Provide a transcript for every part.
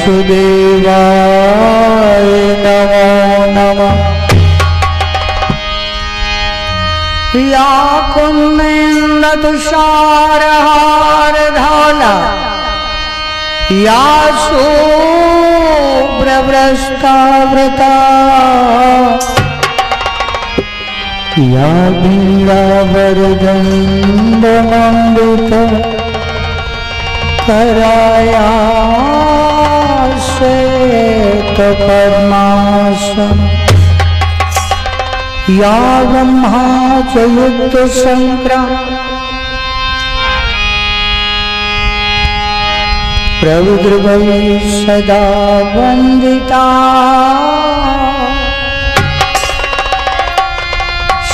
वासुदेवाय नमो नमः। या कुन्देन्दुतुषारहारधवला या शुभ्रभ्रष्टावृता या वीणावरदण्डमण्डिता कराया श्वेतपद्मासना या ब्रह्मा च युक्तशङ्करा प्रभुर्वै सदा वन्दिता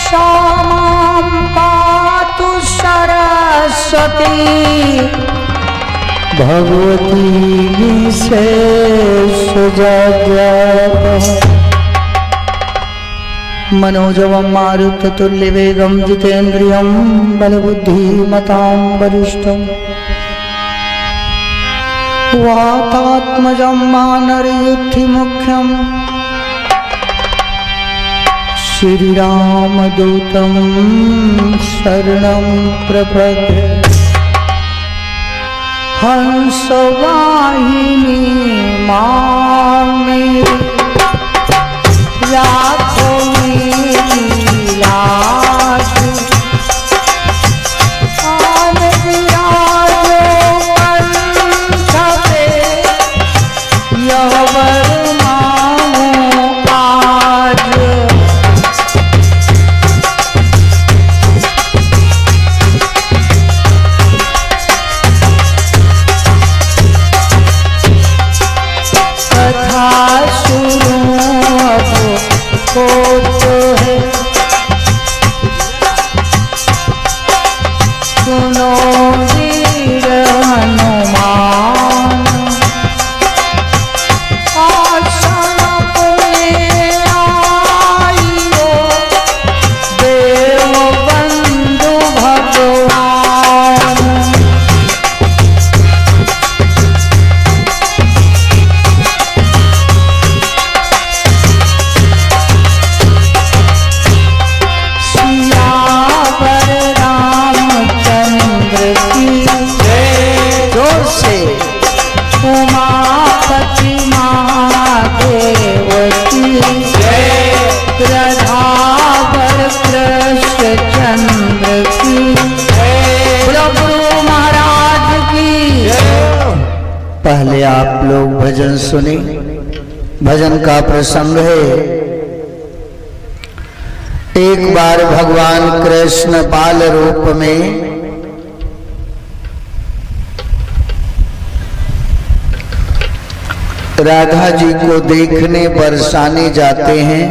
सा मां पातु सरस्वती भगवती विशेषजाड्यापहा। मनोजवं मारुततुल्यवेगं जितेन्द्रियं बलबुद्धिमतां वरिष्ठं वातात्मजं वानरयुथिमुख्यं श्रीरामदूतं शरणं प्रपद्ये। हंसवाहिनी मामेरि राखो मेरी लाज आन विराजो कंठ पे यह वर मांगो आज। कथा शुरू अब हो तो है सुनो वीर हनुमान आश्रम में आइयो देव बंधु भगवान। उमापति महादेवती राधावर कृष्ण चंद्र की गुरु महाराज की। पहले आप लोग भजन सुने। भजन का प्रसंग है, एक बार भगवान कृष्ण बाल रूप में राधा जी को देखने बरसाने जाते हैं।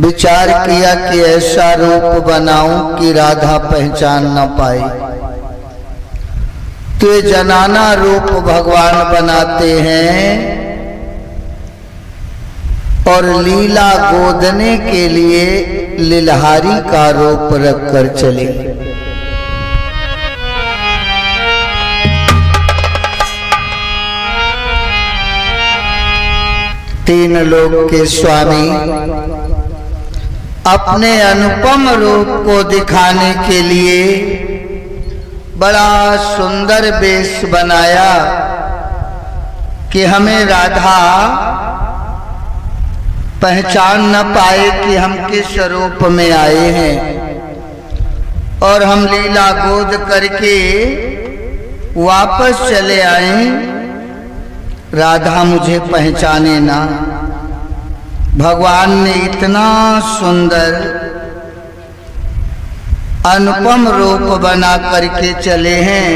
विचार किया कि ऐसा रूप बनाऊं कि राधा पहचान न पाए, तो ये जनाना रूप भगवान बनाते हैं और लीला गोदने के लिए लिलहारी का रूप रखकर चले। तीन लोक के स्वामी अपने अनुपम रूप को दिखाने के लिए बड़ा सुंदर वेश बनाया कि हमें राधा पहचान न पाए कि हम किस रूप में आए हैं, और हम लीला गोद करके वापस चले आए, राधा मुझे पहचाने ना। भगवान ने इतना सुंदर अनुपम रूप बना करके चले हैं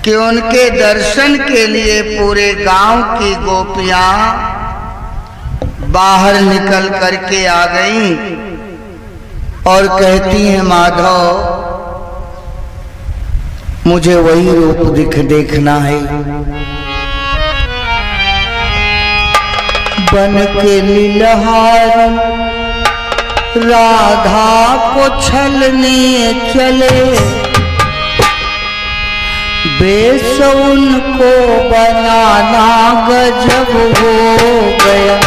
कि उनके दर्शन के लिए पूरे गांव की गोपियां बाहर निकल करके आ गईं और कहती हैं, माधव मुझे वही रूप देखना है। बन के लीलहार राधा को छलने चले, बेस उनको बनाना गजब हो गया।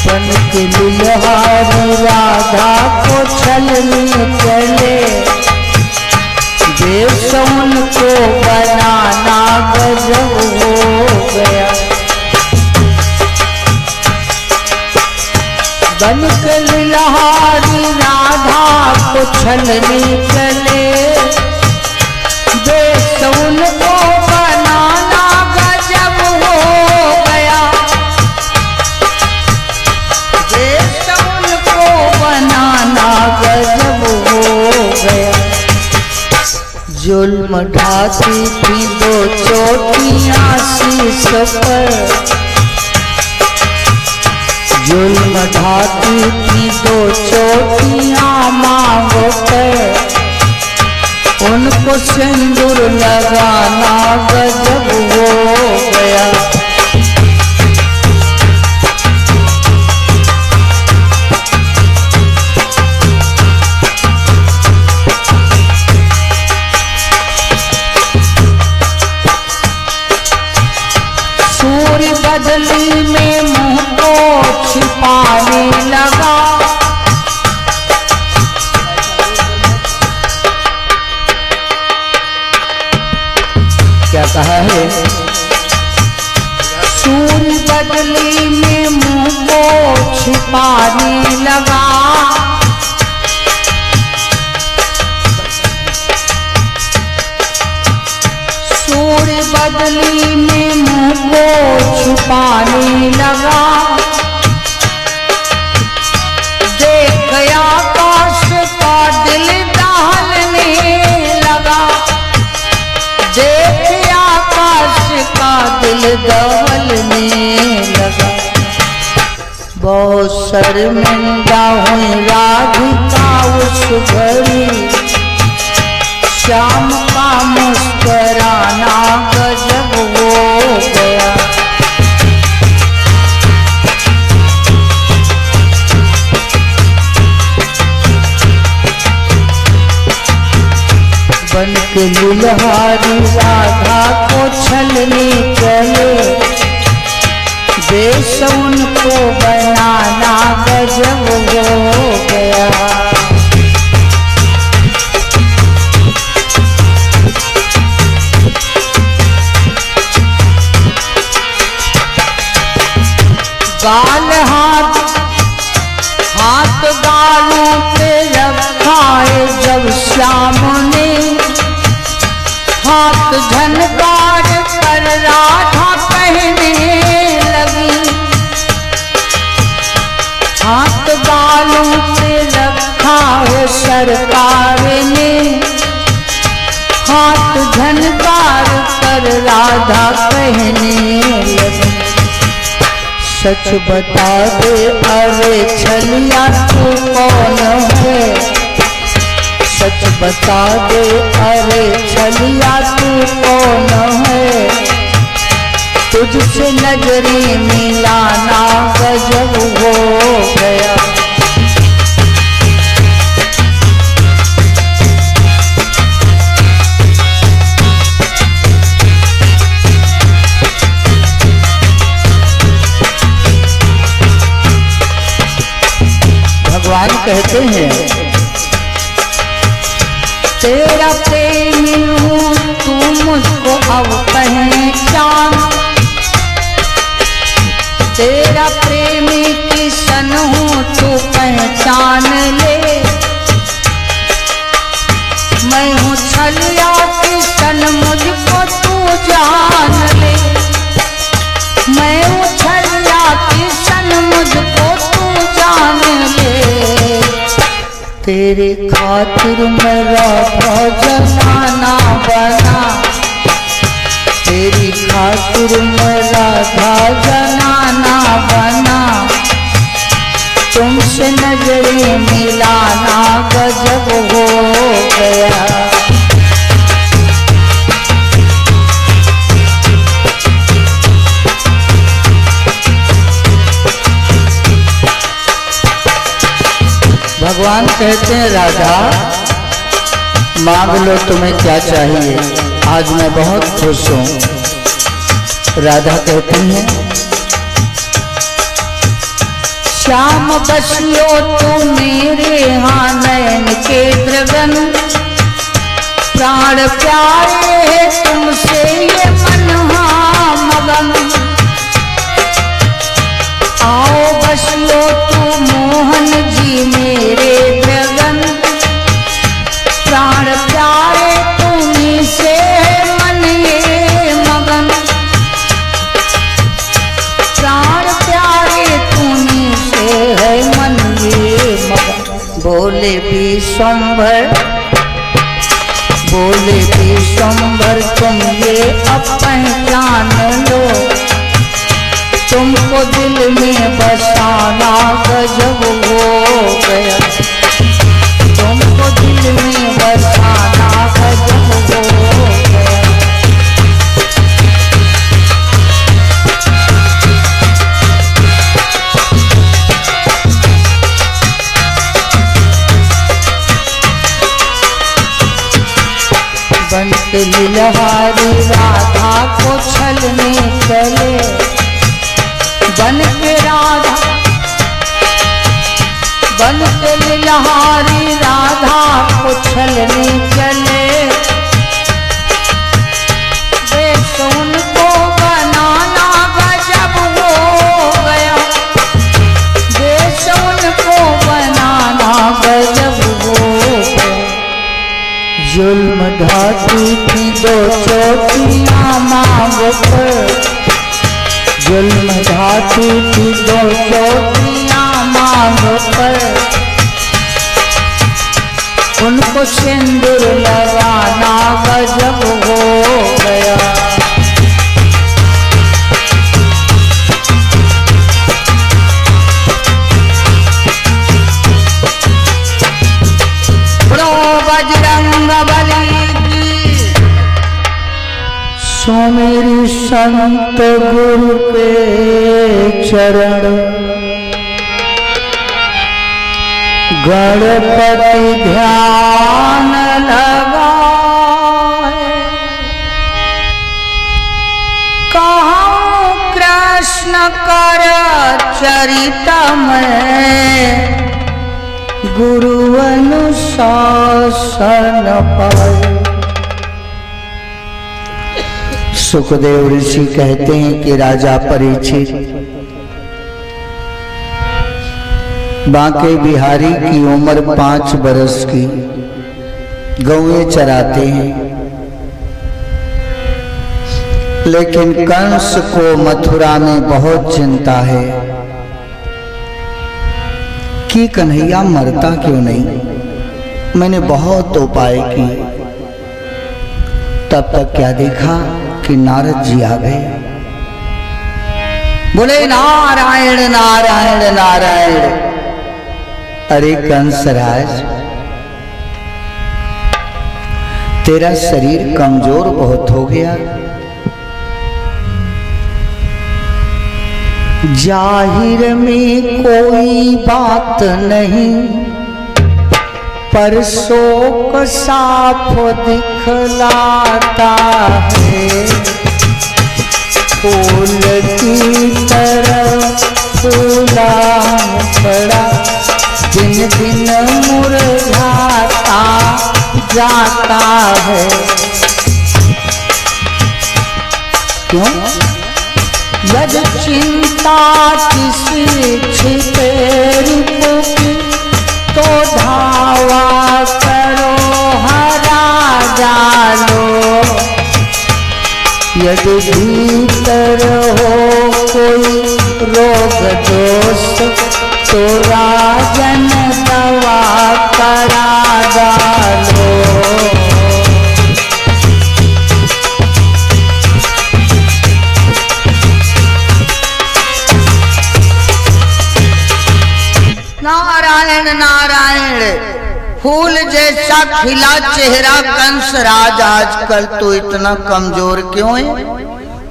बन के दुल्हारी राधा को छलने चले, बेस उनको बनाना गजब हो गया। बन के दुल्हारी राधा को छलने चले, बेस उनको बनाना गजब हो गया। बेस उनको बनाना गजब हो गया। जुल्म ढाती थी दो चोटियां शीश पर, जुल्म ढाती थी दो चोटियां मांग पर, उनको सिंदूर लगाना गजब हो गया। सूर्य बदली में मुंह को छिपाने लगा, क्या कहा है? सूर्य बदली में मुंह को छिपाने लगा, सूर्य बदली में मुंह को छुपाने लगा। देख आकाश का दिल दहलने लगा, देख आकाश का दिल दहलने लगा। बहुत शर्मिंदा हुई राधिका उस घड़ी, श्याम का मुस्कुराना गजब हो गया। बन के दुल्हारी राधा को छलने चले, बेस उनको बनाना गजब हो गया। गाल हाथ हाथ गालों पे रखा है जब श्याम ने, हाथ झनकार कर राधा कहने लगी। हाथ गालों पे रखा है सरकार ने, हाथ झनकार कर राधा कहने लगी। सच बता दे अरे छलिया तू कौन है, सच बता दे अरे छलिया तू कौन है, तुझसे नजरें मिलाना गजब हो गया। भगवान कहते हैं तेरा प्रेमी हूँ तू मुझको अब पहचान, तेरा प्रेमी किशन हूँ तू पहचान ले। मैं हूँ छलिया किशन मुझको तू जान ले, मैं हूँ छलिया किशन मुझको तू जान ले। तेरे खातिर मेरा जमाना बना, तेरी खातिर मेरा जनाना बना, तुमसे नजरें मिलाना गजब हो गया। भगवान कहते हैं राधा मांग लो तुम्हें क्या चाहिए। आज मैं बहुत खुश हूँ। राधा कहती हैं, श्याम बसियो तू मेरे हाँ नयन के द्रगन, प्राण प्यारे है तुमसे ये मन हाँ मगन। आओ बसियो तू मोहन जी मेरे द्रगन, प्राण प्यारे तुम्हीं से मन ये मगन। प्राण प्यारे तुम्हीं से है मन ये मगन। बोले विश्वंभर, बोले विश्वंभर तुम ये अब पहचान लो, तुमको दिल में बसाना गजब हो गया, तुमको दिल में बसाना गजब हो गया। बन के लीलहारी राधा को छलने चले, बन के राधा, बन के लीलहारी राधा को छलने चले। देश उनको बनाना गजब हो गया, देश उनको बनाना गजब हो गया। जुल्म ढाती थी दो चोटियां मांग पर, जुल्म ढाती थी दो चोटियां मांग पर, उनको सिंदूर लगाना गजब हो गया। बजरंगबली की सो मेरी संत गुरु के चरण, गणपति ध्यान लगाए। कहूँ कृष्ण कर चरितमय, गुरु अनुशासन पाए। सुखदेव ऋषि कहते हैं कि राजा परीक्षित बांके बिहारी की उम्र 5 बरस की, गौएं चराते हैं। लेकिन कंस को मथुरा में बहुत चिंता है कि कन्हैया मरता क्यों नहीं। मैंने बहुत उपाय किए, तब तक क्या देखा कि नारद जी आ गए। बोले नारायण नारायण नारायण। अरे कंसराज, तेरा शरीर कमजोर बहुत हो गया, जाहिर में कोई बात नहीं, पर शोक साफ दिखलाता है। फूल की तरह फूला पड़ा, दिन दिन मुरझाता जाता है। क्यों? यदि चिंता किसी छिपे रिपु की, तो धावा करो हरा जालो। यदि भीतर हो कोई रोग दोष, तो राजन दवा करा डालो। नारायण नारायण। फूल जैसा खिला चेहरा कंसराज आजकल तो इतना कमजोर क्यों है?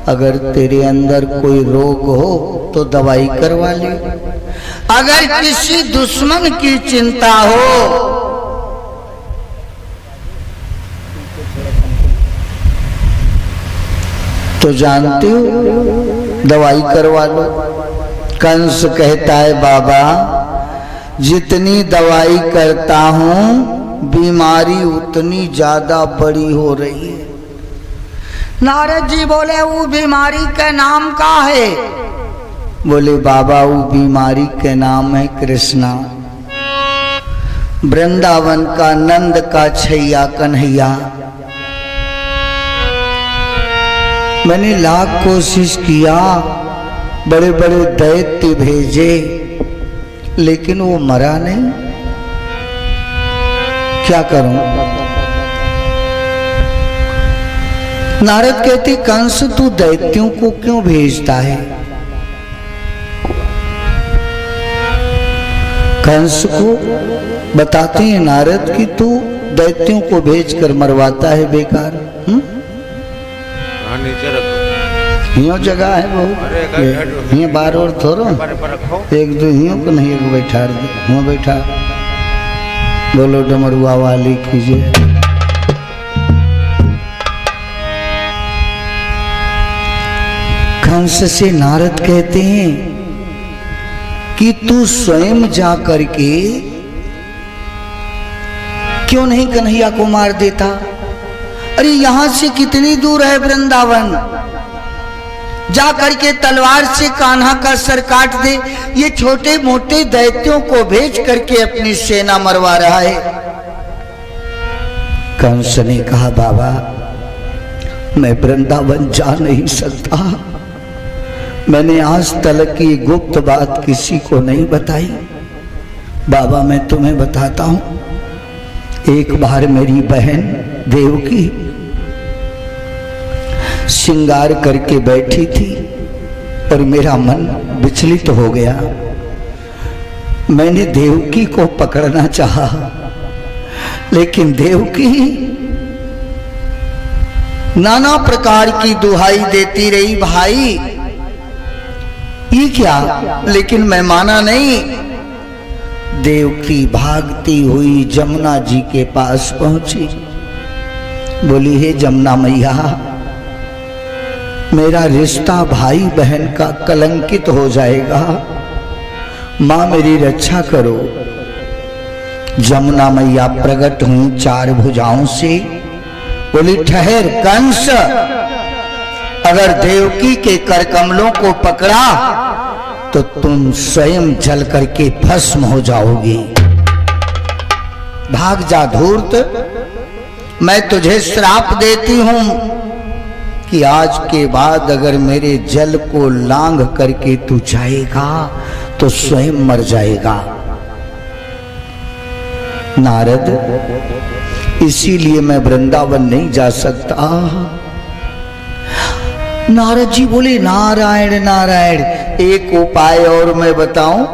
अगर तेरे अंदर कोई रोग हो तो दवाई करवा ले। अगर किसी दुश्मन की चिंता हो तो जानते हो, दवाई करवा लो। कंस कहता है बाबा जितनी दवाई करता हूं बीमारी उतनी ज्यादा बड़ी हो रही है। नारद जी बोले वो बीमारी का नाम का है? बोले बाबा वो बीमारी के नाम है कृष्णा। वृंदावन का नंद का छैया कन्हैया। मैंने लाख कोशिश किया, बड़े बड़े दैत्य भेजे, लेकिन वो मरा नहीं। क्या करूं? नारद कहते कंस तू दैत्यों को क्यों भेजता है? कंस को बताते हैं नारद कि तू दैत्यों को भेजकर मरवाता है बेकार। हियो जगह है बहुत, हियो बार और थोड़ो एक दो हियो को नहीं, एक बैठा दे, बैठा। बोलो डमरुआ वाली कीजिए। कंस से नारद कहते हैं कि तू स्वयं जा करके क्यों नहीं कन्हैया को मार देता? अरे यहां से कितनी दूर है वृंदावन, जा करके तलवार से कान्हा का सर काट दे। ये छोटे मोटे दैत्यों को भेज करके अपनी सेना मरवा रहा है। कंस ने कहा बाबा मैं वृंदावन जा नहीं सकता, मैंने आज तक की गुप्त बात किसी को नहीं बताई। बाबा मैं तुम्हें बताता हूं, एक बार मेरी बहन देवकी श्रृंगार करके बैठी थी और मेरा मन विचलित हो गया। मैंने देवकी को पकड़ना चाहा, लेकिन देवकी नाना प्रकार की दुहाई देती रही, भाई ये क्या, लेकिन मैं माना नहीं। देवकी भागती हुई जमुना जी के पास पहुंची, बोली हे जमुना मैया मेरा रिश्ता भाई बहन का कलंकित हो जाएगा, मां मेरी रक्षा करो। जमुना मैया प्रकट हुई चार भुजाओं से, बोली ठहर कंस, अगर देवकी के करकमलों को पकड़ा तो तुम स्वयं जल करके भस्म हो जाओगी। भाग जा धूर्त, मैं तुझे श्राप देती हूं कि आज के बाद अगर मेरे जल को लांघ करके तू जाएगा तो स्वयं मर जाएगा। नारद इसीलिए मैं वृंदावन नहीं जा सकता। नारद जी बोले नारायण नारायण, एक उपाय और मैं बताऊं।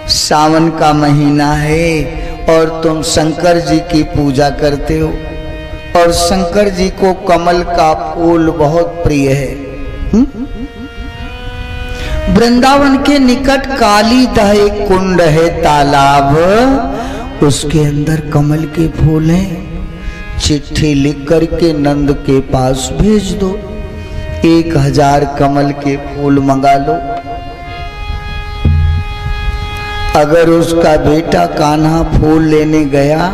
सावन का महीना है और तुम शंकर जी की पूजा करते हो और शंकर जी को कमल का फूल बहुत प्रिय है। वृंदावन के निकट काली दह एक कुंड है, तालाब, उसके अंदर कमल के फूल हैं। चिट्ठी लिख करके नंद के पास भेज दो, 1000 कमल के फूल मंगा लो। अगर उसका बेटा कान्हा फूल लेने गया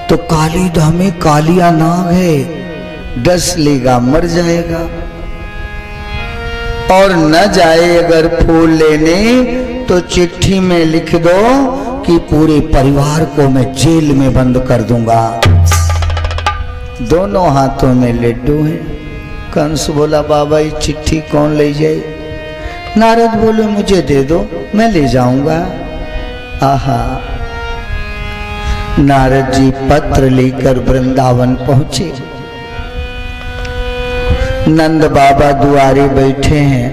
तो काली दह में कालिया नाग है, डस लेगा मर जाएगा। और न जाए अगर फूल लेने तो चिट्ठी में लिख दो कि पूरे परिवार को मैं जेल में बंद कर दूंगा। दोनों हाथों में लड्डू हैं। कंस बोला बाबा ये चिट्ठी कौन ले जाए? नारद बोले मुझे दे दो, मैं ले जाऊंगा। आहा, नारद जी पत्र लेकर वृंदावन पहुंचे। नंद बाबा दुआरे बैठे हैं,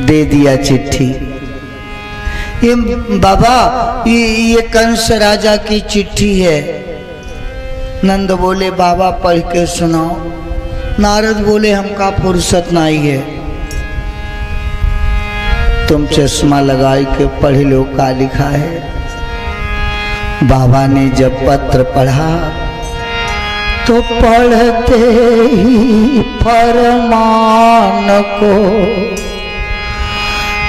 दे दिया चिट्ठी। ये बाबा ये कंस राजा की चिट्ठी है। नंद बोले बाबा पढ़ के सुनाओ। नारद बोले हमका फुर्सत नहीं है, तुम चश्मा लगाए के पढ़ लो का लिखा है। बाबा ने जब पत्र पढ़ा तो पढ़ते ही फरमान को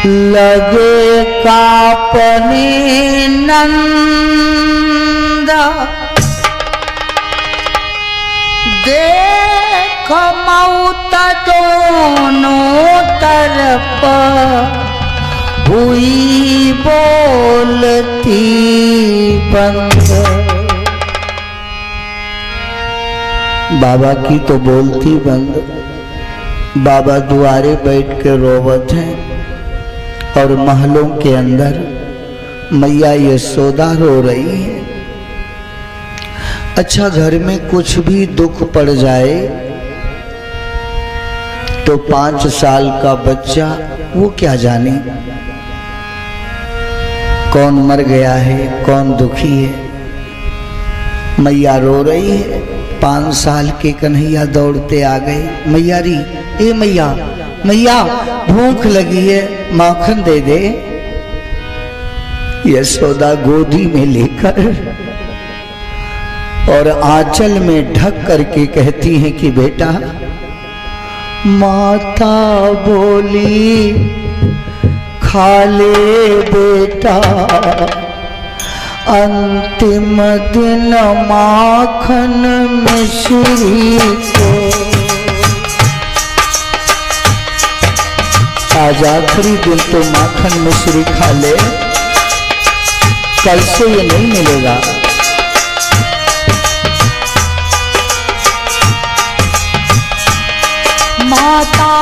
लगे कांपने नंदा। देख मौत दोनों तरफ हुई बोलती बंद। बाबा की तो बोलती बंद। बाबा दुआरे बैठ के रोवत हैं और महलों के अंदर मैया यशोदा रो रही है। अच्छा, घर में कुछ भी दुख पड़ जाए तो 5 साल का बच्चा वो क्या जाने कौन मर गया है, कौन दुखी है। मैया रो रही है। 5 साल के कन्हैया दौड़ते आ गए। मैया री, ए मैया, मैया भूख लगी है, माखन दे दे। यशोदा गोदी में लेकर और आंचल में ढक करके कहती हैं कि बेटा, माता बोली खा ले बेटा, अंतिम दिन माखन मिश्री को। आज आखिरी दिन तो माखन मिश्री खा ले, कल से ये नहीं मिलेगा। माता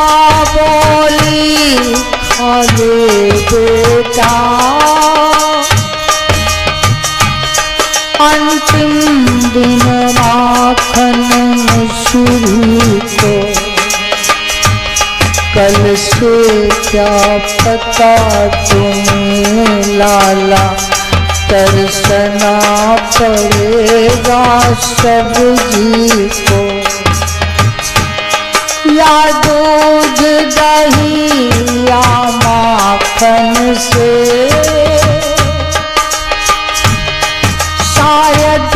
बोली खा ले बेटा, अंतिम दिन माखन मिश्री को। कल से क्या पता तुम्हें लाला, तरसना पड़ेगा सब्जी को। या दूध दही या माखन से शायद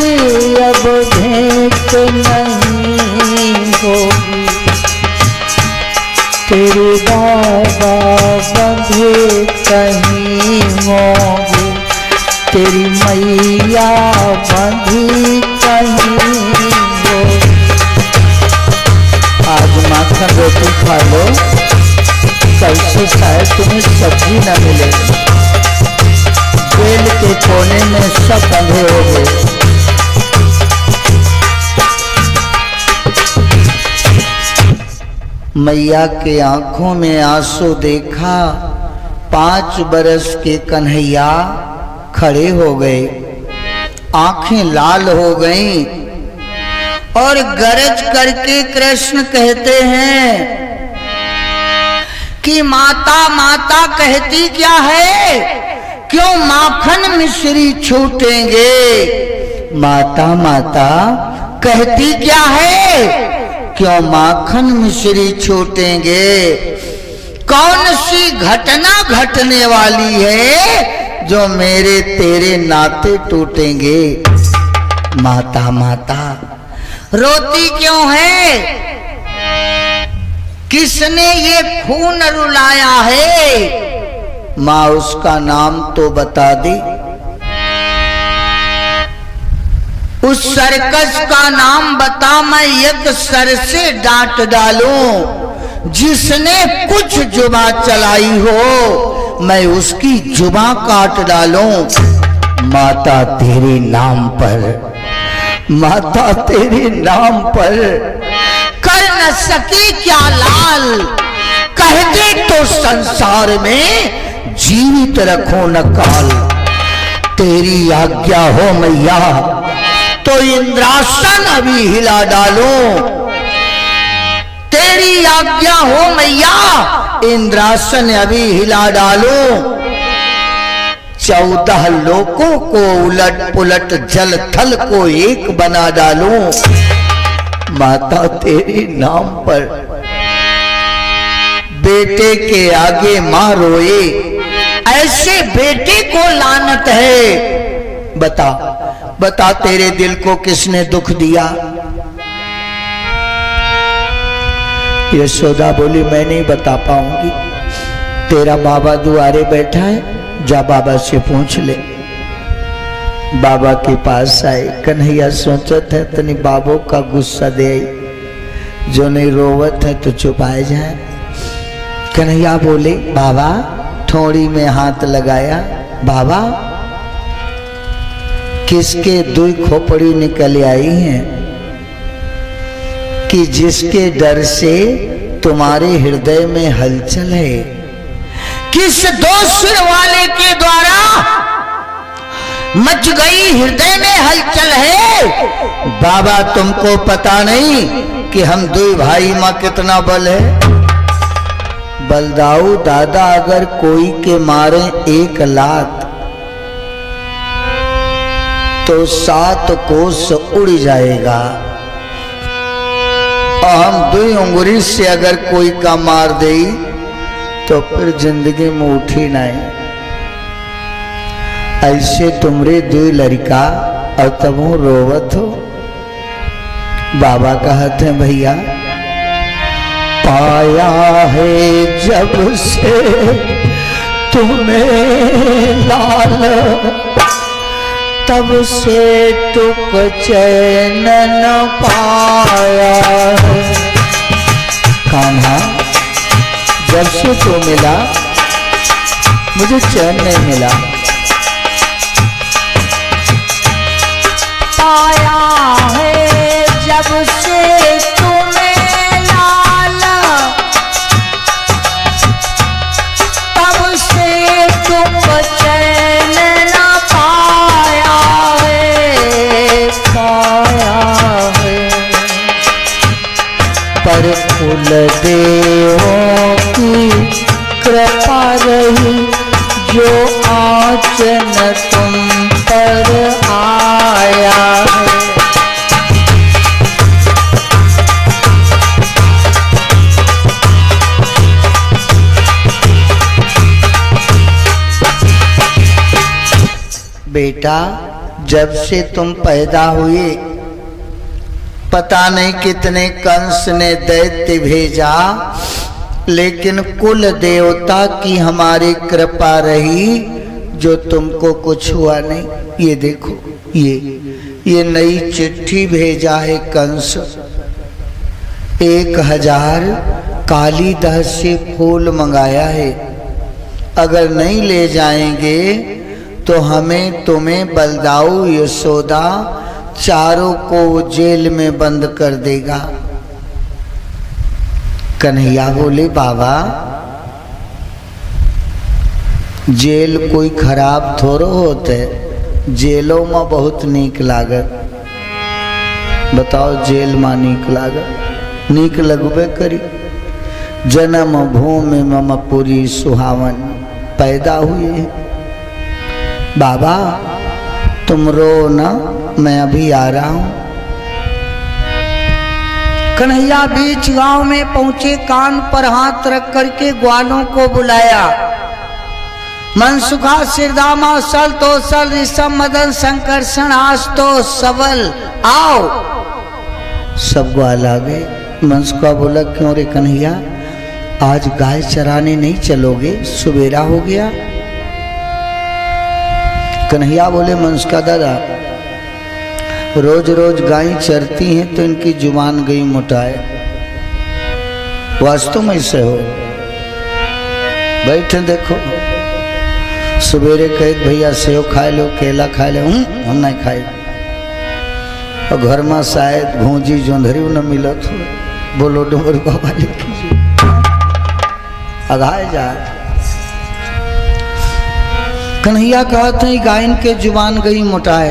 अब भेंट नहीं होगी। तेरे बाबा बंधे कहीं होंगे, तेरी मैया बंधी कहीं होगी। आज माखन रोटी खा लो, कल से शायद तुम्हें सब्जी न मिले। जेल के कोने में सब बंधे हो गए। मैया के आंखों में आंसू देखा। 5 बरस के कन्हैया खड़े हो गए, आंखें लाल हो गईं और गरज करके कृष्ण कहते हैं कि माता माता कहती क्या है, क्यों माखन मिश्री छूटेंगे। माता माता कहती क्या है, क्यों माखन मिश्री छूटेंगे। कौन सी घटना घटने वाली है जो मेरे तेरे नाते टूटेंगे। माता माता रोती क्यों है, किसने ये खून रुलाया है। माँ उसका नाम तो बता दी। उस सर्कस का नाम बता, मैं एक सर से डांट डालूं। जिसने कुछ जुबा चलाई हो मैं उसकी जुबा काट डालूं। माता तेरे नाम पर, माता तेरे नाम पर कर न सकी क्या लाल। कह दे तो संसार में जीवित रखो न काल। तेरी आज्ञा हो मैया तो इंद्रासन अभी हिला डालो। तेरी आज्ञा हो मैया इंद्रासन अभी हिला डालो। 14 लोकों को उलट पुलट जल थल को एक बना डालो। माता तेरे नाम पर बेटे के आगे मां रोए, ऐसे बेटे को लानत है। बता बता तेरे दिल को किसने दुख दिया। यशोदा बोली मैं नहीं बता पाऊंगी, तेरा बाबा दुआरे बैठा है, जा बाबा से पूछ ले। बाबा के पास आए। कन्हैया सोचत है तनी बाबू का गुस्सा दे, जो नहीं रोवत है तो चुपाए जाए। कन्हैया बोले बाबा, ठोड़ी में हाथ लगाया, बाबा किसके दुई खोपड़ी निकल आई हैं कि जिसके डर से तुम्हारे हृदय में हलचल है? किस दो सिर वाले के द्वारा मच गई हृदय में हलचल है? बाबा तुमको पता नहीं कि हम दो भाई मां कितना बल है? बलदाऊ दादा अगर कोई के मारे 1 लात तो 7 कोस उड़ जाएगा, और हम 2 उंगली से अगर कोई का मार दे तो फिर जिंदगी में उठी नहीं। ऐसे तुमरे 2 लड़का और तब रोवत हो। बाबा कहते हैं भैया, पाया है जब से तुम्हें लाल, तब से टुक चैन न पाया है। कान्हा जब से तो मिला मुझे चैन नहीं मिला। पाया है जब से तुम्हें लाल, तब से तुम चैन न पाया है, पाया है। पर कुल देवों की कृपा रही, जो आंचन तुम पर आया है। बेटा जब से तुम पैदा हुए पता नहीं कितने कंस ने दैत्य भेजा, लेकिन कुल देवता की हमारी कृपा रही जो तुमको कुछ हुआ नहीं। ये देखो ये नई चिट्ठी भेजा है कंस। 1000 कालीदास से फूल मंगाया है। अगर नहीं ले जाएंगे तो हमें तुम्हें बलदाऊ यशोदा चारों को जेल में बंद कर देगा। कन्हैया बोले बाबा जेल कोई खराब थोड़ो होते, जेलों में बहुत नीक लागत। बताओ जेल में नीक लागत? नीक लगबे करी। जन्म भूमि मम पुरी सुहावन, पैदा हुए। बाबा तुम रो ना, मैं अभी आ रहा हूं। कन्हैया बीच गांव में पहुंचे, कान पर हाथ रख करके ग्वालों को बुलाया। मनसुखा सिरदामा सल तो सल, ऋषभ मदन संकर्षण आज तो सबल, आओ। सब ग्वाल आ गए। मनसुखा बोला क्यों रे कन्हैया, आज गाय चराने नहीं चलोगे? सुबेरा हो गया। कन्हैया बोले मनसुखा दादा रोज रोज गाय चरती हैं तो इनकी जुबान गई मोटाए। वास्तव में ऐसे हो। बैठे देखो, सवेरे कहे भैया सेव खा लो, केला खा लो, हम नहीं खाए। और घर में शायद भूंजी जोंधरी न मिलत हो, बोलो डूबर बाबा लिखी अघाए जा। कन्हैया कहते हैं गायन के जुबान गई मोटाए,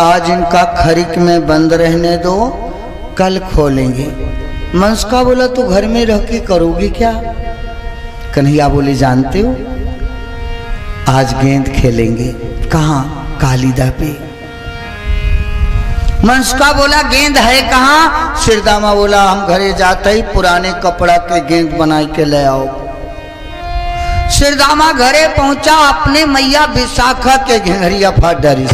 आज इनका खरीक में बंद रहने दो, कल खोलेंगे। मनसुखा बोला तो घर में रह के करोगे क्या? कन्हैया बोले जानते हो आज गेंद खेलेंगे। कहाँ? कालीदा पे। मनसुखा बोला गेंद है कहाँ? सिरदामा बोला हम घरे जाते ही पुराने कपड़ा के गेंद बना के ले आओ। सिरदामा घरे पहुंचा, अपने मैया विशाखा के घेंघरिया फाट डारी।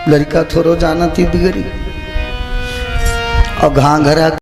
लड़का थोड़ो जाना थी बिगड़ी और घाघरा